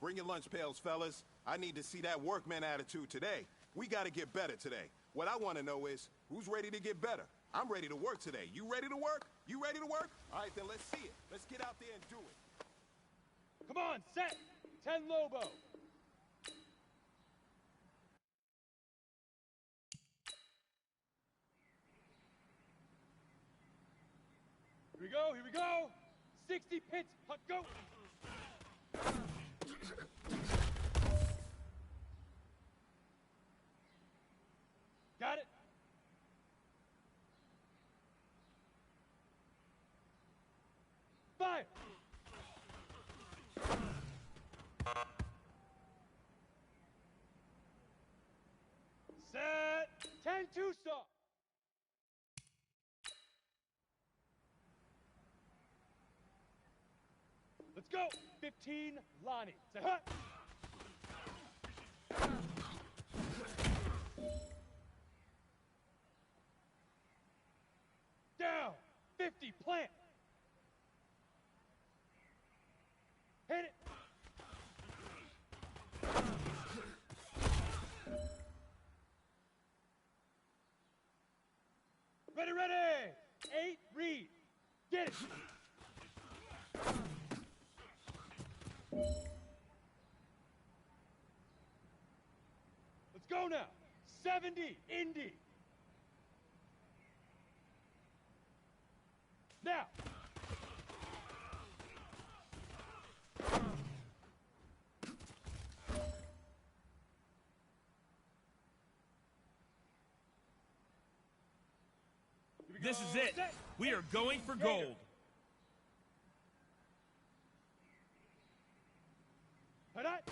Bring your lunch pails, fellas. I need to see that workman attitude today. We gotta get better today. What I want to know is, who's ready to get better? I'm ready to work today. You ready to work? You ready to work? All right, then let's see it. Let's get out there and do it. Come on, set! 10 Lobo! Here we go! 60 pits, go! Got it? Fire! Set! 10 two-stop! Let's go! 15 Lonnie. Say hut! Down! 50 plant! Hit it! Ready, ready! 8 read! Get it! Let's go now! 70 Indy! Now! This is it. We are going for gold. Hit it!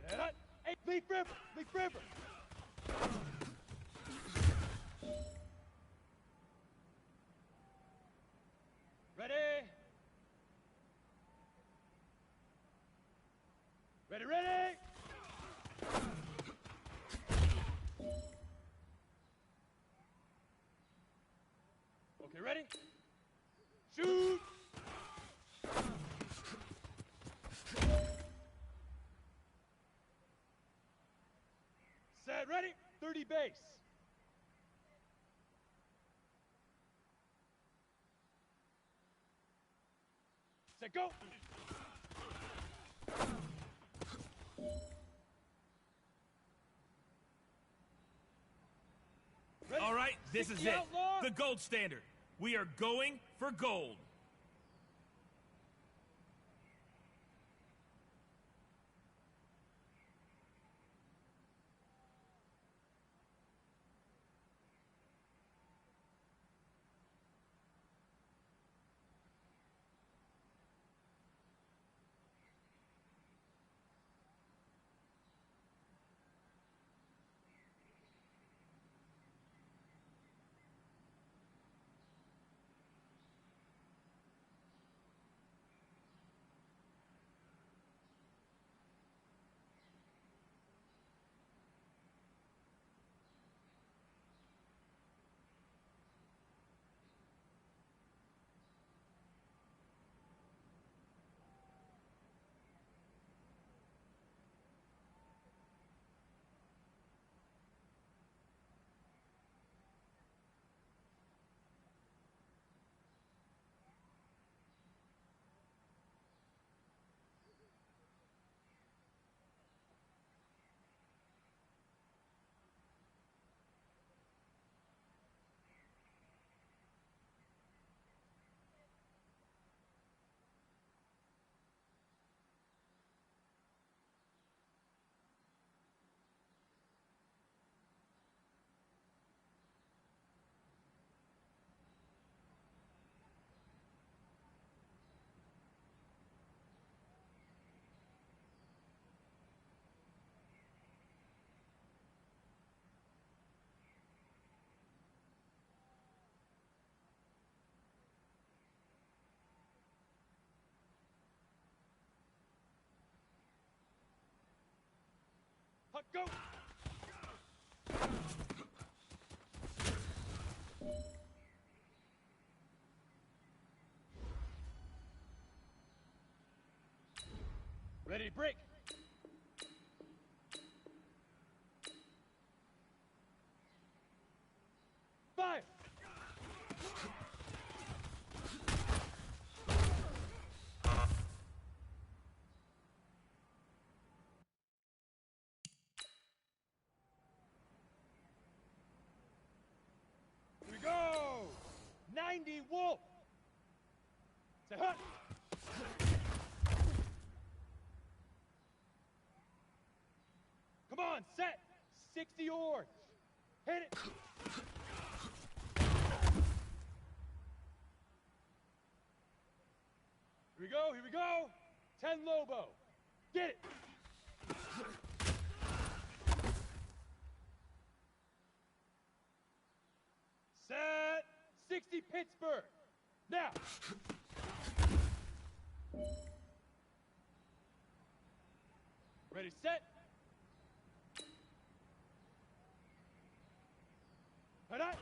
Set it! Hey, Leaf River! Leaf River! Ready? Ready, ready! Okay, ready? Shoot! Set, ready? 30 base. Set, go! Ready? All right, this is it. Outlaw. The gold standard. We are going for gold. Go! Ready to break. Fire! Here we go! 90 wolf! Say hut! Come on, set! 60 orange! Hit it! Here we go, here we go! 10 Lobo! Get it! Set! 60 Pittsburgh! Now! Ready, set! Head up!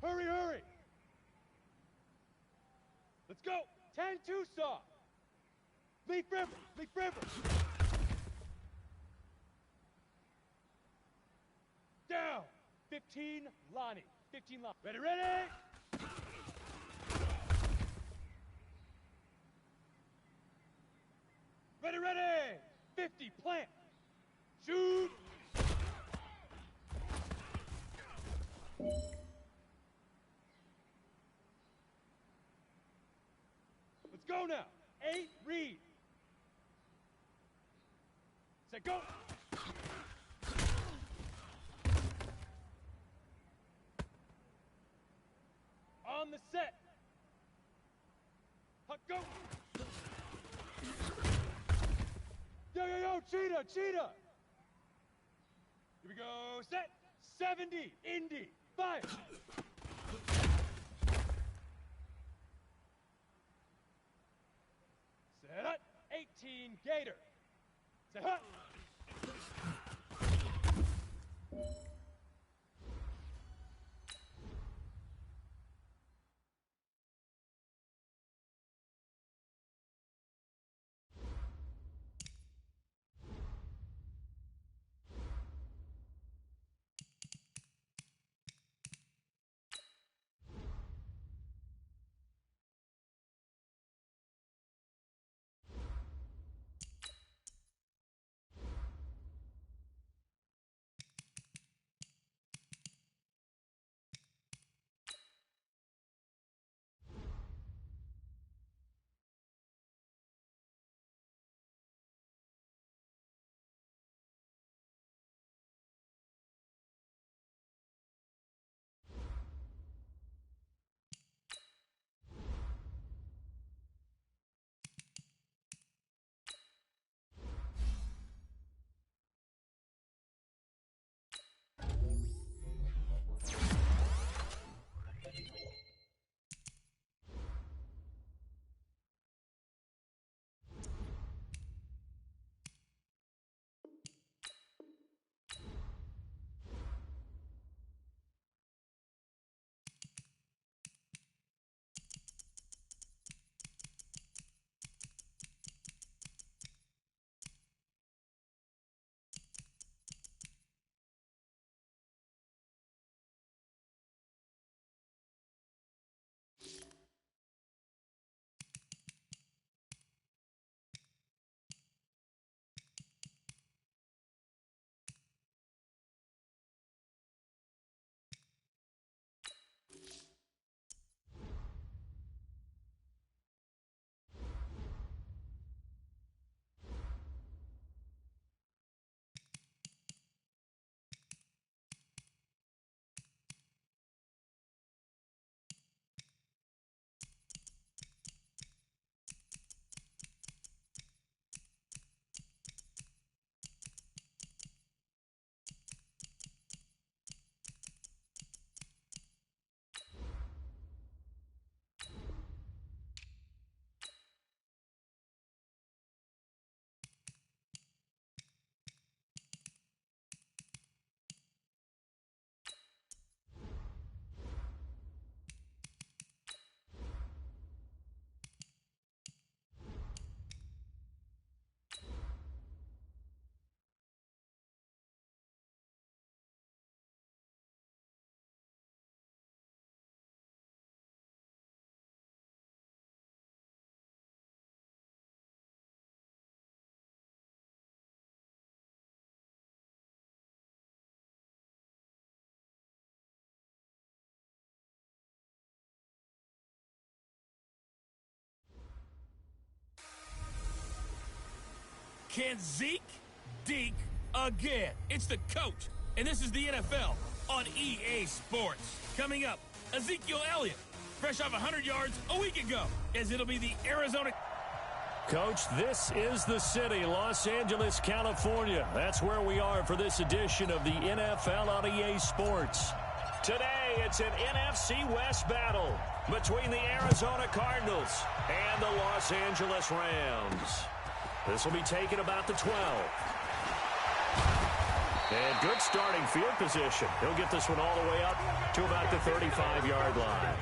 Hurry, hurry! Let's go! 10 Tucson! Leaf River! Leaf River! Down! 15 Lonnie. 15 Lonnie. Ready, ready! Ready, ready! 50 plant! Shoot! Let's go now! 8 read! Set, go! On the set! Huck, go! Yo, yo, yo, cheetah, cheetah! Here we go, set! 70, Indy, fire! Set up, 18, Gator. Set up! Can Zeke deke again? It's the coach, and this is the NFL on EA Sports. Coming up, Ezekiel Elliott, fresh off 100 yards a week ago, as it'll be the Arizona... Coach, this is the city, Los Angeles, California. That's where we are for this edition of the NFL on EA Sports. Today, it's an NFC West battle between the Arizona Cardinals and the Los Angeles Rams. This will be taken about the 12. And good starting field position. He'll get this one all the way up to about the 35-yard line.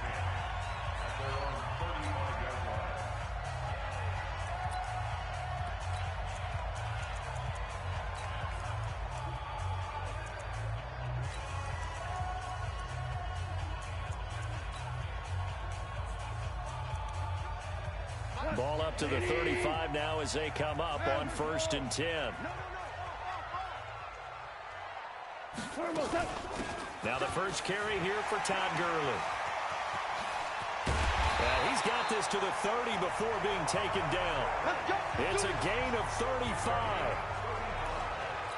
Ball up to the 35 now as they come up on 1st and 10. Now the first carry here for Todd Gurley. He's got this to the 30 before being taken down. It's a gain of 35.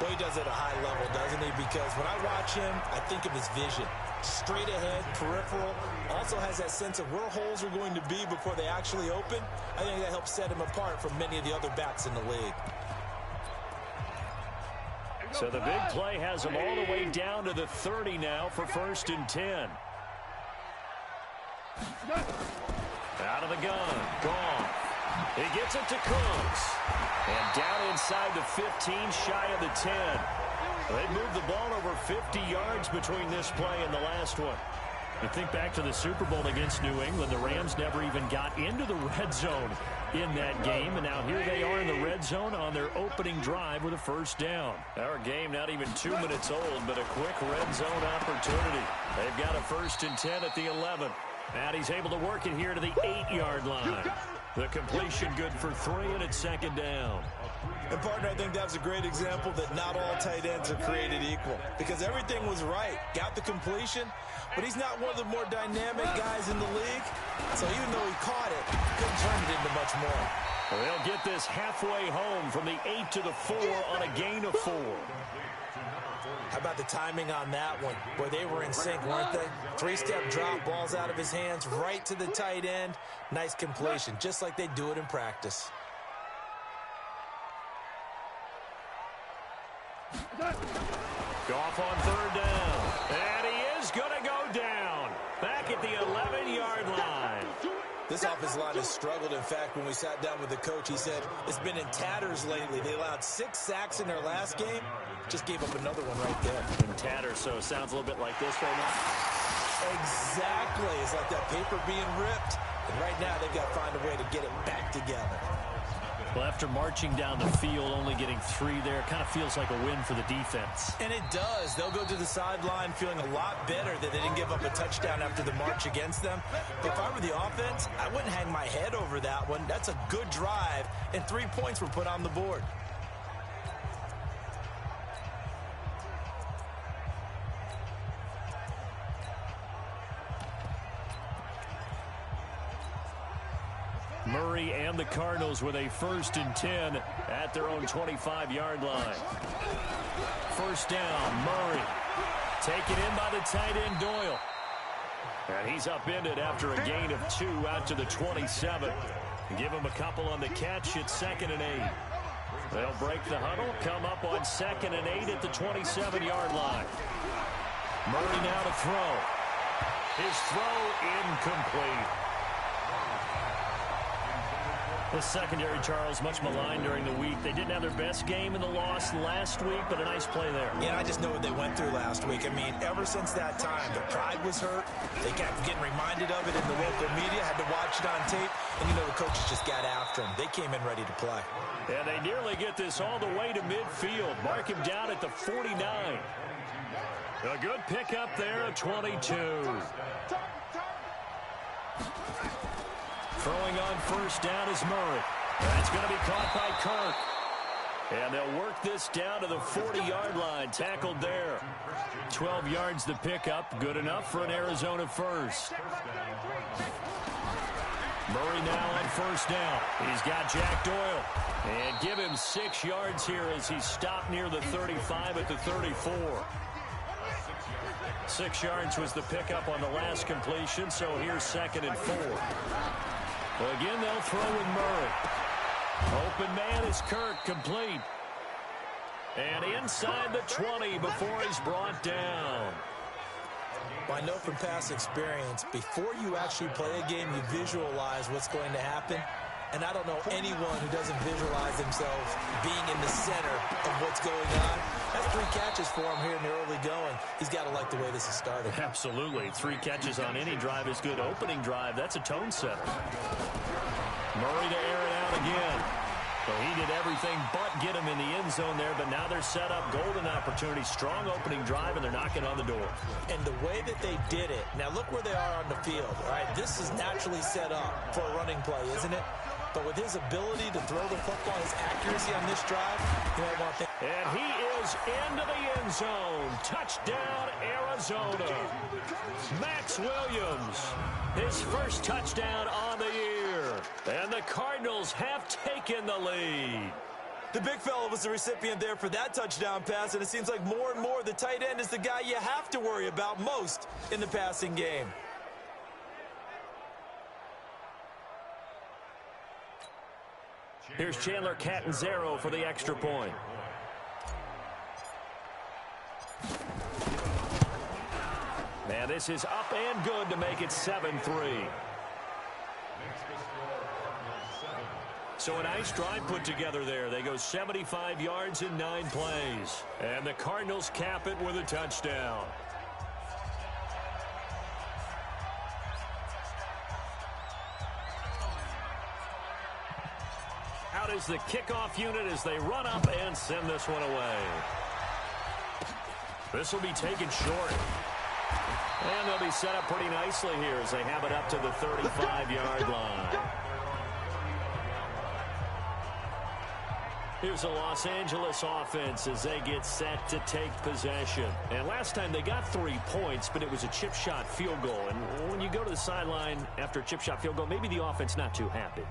Well, he does it at a high level, doesn't he? Because when I watch him, I think of his vision. Straight ahead, peripheral, also has that sense of where holes are going to be before they actually open. I think that helps set him apart from many of the other backs in the league. So the big play has him all the way down to the 30 now for 1st and 10. Out of the gun, gone. He gets it to Cooks. And down inside the 15, shy of the 10. They moved the ball over 50 yards between this play and the last one. You think back to the Super Bowl against New England, the Rams never even got into the red zone in that game, and now here they are in the red zone on their opening drive with a first down. Our game not even 2 minutes old, but a quick red zone opportunity. They've got a 1st and 10 at the 11. And he's able to work it here to the 8-yard line. The completion good for 3, and it's 2nd down. And, partner, I think that was a great example that not all tight ends are created equal. Because everything was right. Got the completion, but he's not one of the more dynamic guys in the league. So even though he caught it, couldn't turn it into much more. Well, they'll get this halfway home from the 8 to the 4 on a gain of 4. How about the timing on that one? Boy, they were in sync, weren't they? 3-step drop, balls out of his hands, right to the tight end. Nice completion, just like they do it in practice. Goff on 3rd down. And he is going to go down. Back at the 11-yard line. This offensive line has struggled. In fact, when we sat down with the coach, he said it's been in tatters lately. They allowed 6 sacks in their last game. Just gave up another one right there. In tatters, so it sounds a little bit like this right now. Exactly. It's like that paper being ripped. And right now, they've got to find a way to get it back together. Well, after marching down the field, only getting 3 there, kind of feels like a win for the defense. And it does. They'll go to the sideline feeling a lot better that they didn't give up a touchdown after the march against them. But if I were the offense, I wouldn't hang my head over that one. That's a good drive, and 3 points were put on the board. Murray and the Cardinals with a 1st and 10 at their own 25-yard line. First down, Murray. Taken in by the tight end, Doyle. And he's upended after a gain of 2 out to the 27. Give him a couple on the catch. It's 2nd and 8. They'll break the huddle, come up on 2nd and 8 at the 27-yard line. Murray now to throw. His throw incomplete. The secondary, Charles, much maligned during the week. They didn't have their best game in the loss last week, but a nice play there. Yeah, and I just know what they went through last week. I mean, ever since that time, their pride was hurt. They kept getting reminded of it in the local media, had to watch it on tape, and, you know, the coaches just got after them. They came in ready to play. And they nearly get this all the way to midfield. Mark him down at the 49. A good pickup there at 22. Throwing on first down is Murray. That's going to be caught by Kirk. And they'll work this down to the 40-yard line. Tackled there. 12 yards the pickup. Good enough for an Arizona first. Murray now on first down. He's got Jack Doyle. And give him 6 yards here as he stopped near the 35 at the 34. 6 yards was the pickup on the last completion, so here's 2nd and 4. Again, they'll throw with Murray. Open man is Kirk, complete. And inside the 20 before he's brought down. I know from past experience, before you actually play a game, you visualize what's going to happen. And I don't know anyone who doesn't visualize themselves being in the center of what's going on. That's 3 catches for him here in the early going. He's got to like the way this is started. Absolutely. 3 catches on any drive is good. Opening drive, that's a tone setter. Murray to air it out again. So he did everything but get him in the end zone there, but now they're set up. Golden opportunity, strong opening drive, and they're knocking on the door. And the way that they did it, now look where they are on the field. All right, this is naturally set up for a running play, isn't it? But with his ability to throw the football, his accuracy on this drive, you know what I think. And he is into the end zone. Touchdown, Arizona. Max Williams, his first touchdown on the year. And the Cardinals have taken the lead. The big fella was the recipient there for that touchdown pass, and it seems like more and more the tight end is the guy you have to worry about most in the passing game. Here's Chandler Catanzaro for the extra point. Man, this is up and good to make it 7-3. So a nice drive put together there. They go 75 yards in 9 plays. And the Cardinals cap it with a touchdown. Out is the kickoff unit as they run up and send this one away. This will be taken short. And they'll be set up pretty nicely here as they have it up to the 35-yard line. Here's the Los Angeles offense as they get set to take possession. And last time they got 3 points, but it was a chip shot field goal. And when you go to the sideline after a chip shot field goal, maybe the offense not too happy.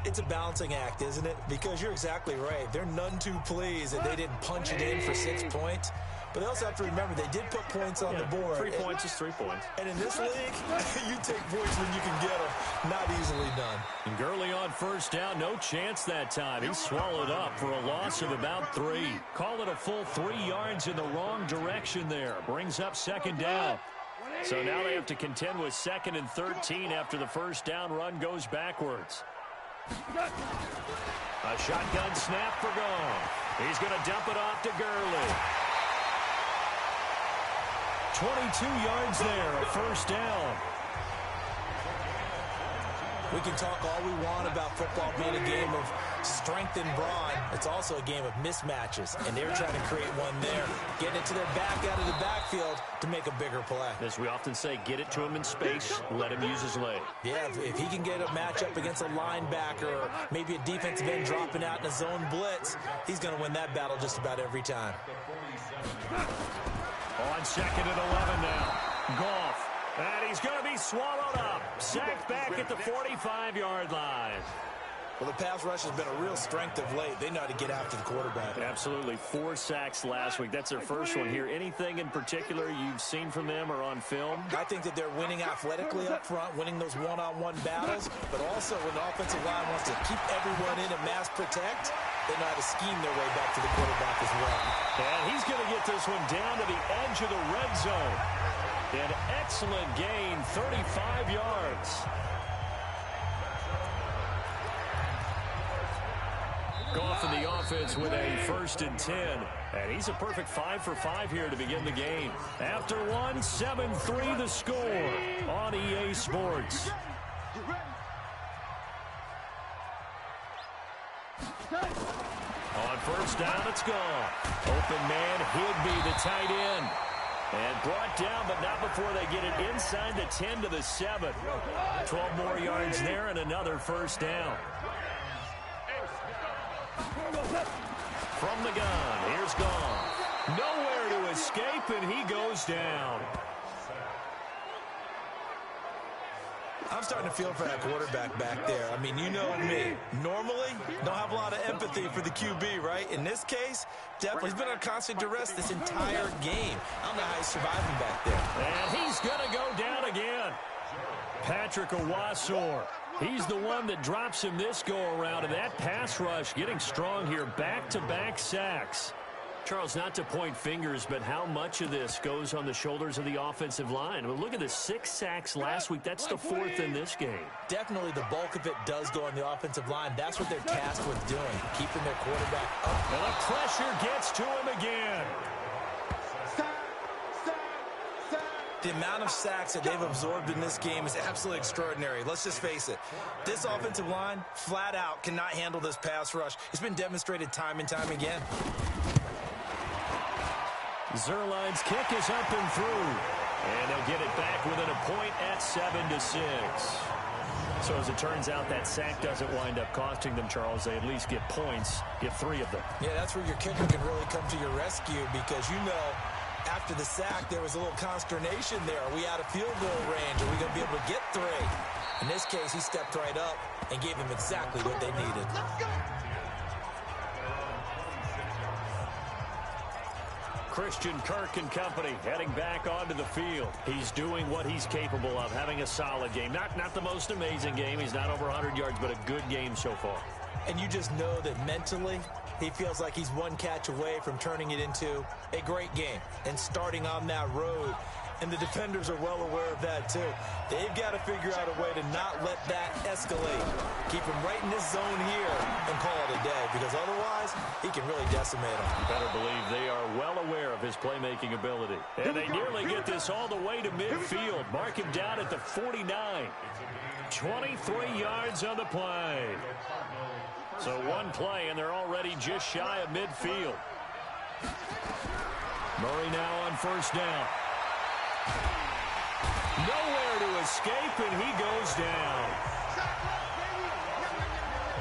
It's a balancing act, isn't it? Because you're exactly right. They're none too pleased that they didn't punch it in for 6 points. But they also have to remember they did put points on the board. 3 points is 3 points. And in this league, you take points when you can get them. Not easily done. And Gurley on first down. No chance that time. He's swallowed up for a loss of about 3. Call it a full 3 yards in the wrong direction there. Brings up 2nd down. So now they have to contend with 2nd and 13 after the first down run goes backwards. A shotgun snap for Goff. He's going to dump it off to Gurley. 22 yards there, a first down. We can talk all we want about football being a game of strength and brawn. It's also a game of mismatches, and they're trying to create one there. Getting it to their back out of the backfield to make a bigger play. As we often say, get it to him in space, let him use his leg. Yeah, if he can get a matchup against a linebacker or maybe a defensive end dropping out in a zone blitz, he's going to win that battle just about every time. On 2nd and 11 now. Goff. And he's going to be swallowed up. Sacked back at the 45-yard line. Well, the pass rush has been a real strength of late. They know how to get after the quarterback. Absolutely. 4 sacks last week. That's their first one here. Anything in particular you've seen from them or on film? I think that they're winning athletically up front, winning those one-on-one battles, but also when the offensive line wants to keep everyone in and mass protect, they know how to scheme their way back to the quarterback as well. And he's going to get this one down to the edge of the red zone. An excellent gain, 35 yards. Goff in the offense with a 1st and 10. And he's a perfect 5 for 5 here to begin the game. After one, 7-3 the score on EA Sports. On first down, it's gone. Open man, Higby, the tight end. And brought down, but not before they get it inside the 10 to the 7. 12 more yards there and another first down. From the gun, here's Goff. Nowhere to escape, and he goes down. I'm starting to feel for that quarterback back there. I mean, you know me. Normally, don't have a lot of empathy for the QB, right? In this case, definitely he's been on constant duress this entire game. I don't know how he's surviving back there. And he's going to go down again. Patrick Owasor. He's the one that drops him this go-around, and that pass rush getting strong here. Back-to-back sacks. Charles, not to point fingers, but how much of this goes on the shoulders of the offensive line? I mean, look at the 6 sacks last week. That's the 4th in this game. Definitely the bulk of it does go on the offensive line. That's what they're tasked with doing, keeping their quarterback up. And the pressure gets to him again. The amount of sacks that they've absorbed in this game is absolutely extraordinary. Let's just face it. This offensive line, flat out, cannot handle this pass rush. It's been demonstrated time and time again. Zerline's kick is up and through. And they'll get it back within a point at 7-6. So as it turns out, that sack doesn't wind up costing them, Charles. They at least get points, get 3 of them. Yeah, that's where your kicker can really come to your rescue because, you know, after the sack, there was a little consternation there. Are we out of field goal range? Are we going to be able to get 3? In this case, he stepped right up and gave them exactly what they needed. Christian Kirk and company heading back onto the field. He's doing what he's capable of, having a solid game. Not the most amazing game. He's not over 100 yards, but a good game so far. And you just know that mentally, he feels like he's one catch away from turning it into a great game and starting on that road. And the defenders are well aware of that, too. They've got to figure out a way to not let that escalate. Keep him right in this zone here and call it a day, because otherwise, he can really decimate them. You better believe they are well aware of his playmaking ability. And they nearly get this all the way to midfield. Mark him down at the 49. 23 yards on the play. So one play, and they're already just shy of midfield. Murray now on first down. Nowhere to escape, and he goes down.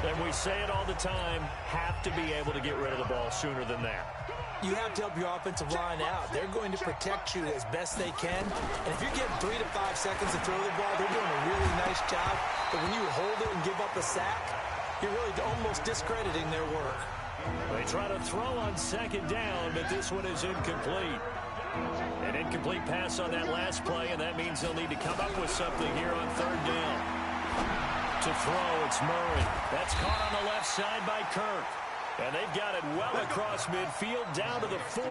And we say it all the time, have to be able to get rid of the ball sooner than that. You have to help your offensive line out. They're going to protect you as best they can. And if you're getting 3 to 5 seconds to throw the ball, they're doing a really nice job. But when you hold it and give up a sack, you're really almost discrediting their work. They try to throw on second down, but this one is incomplete. An incomplete pass on that last play, and that means they'll need to come up with something here on third down. To throw, it's Murray. That's caught on the left side by Kirk. And they've got it well across midfield down to the 4.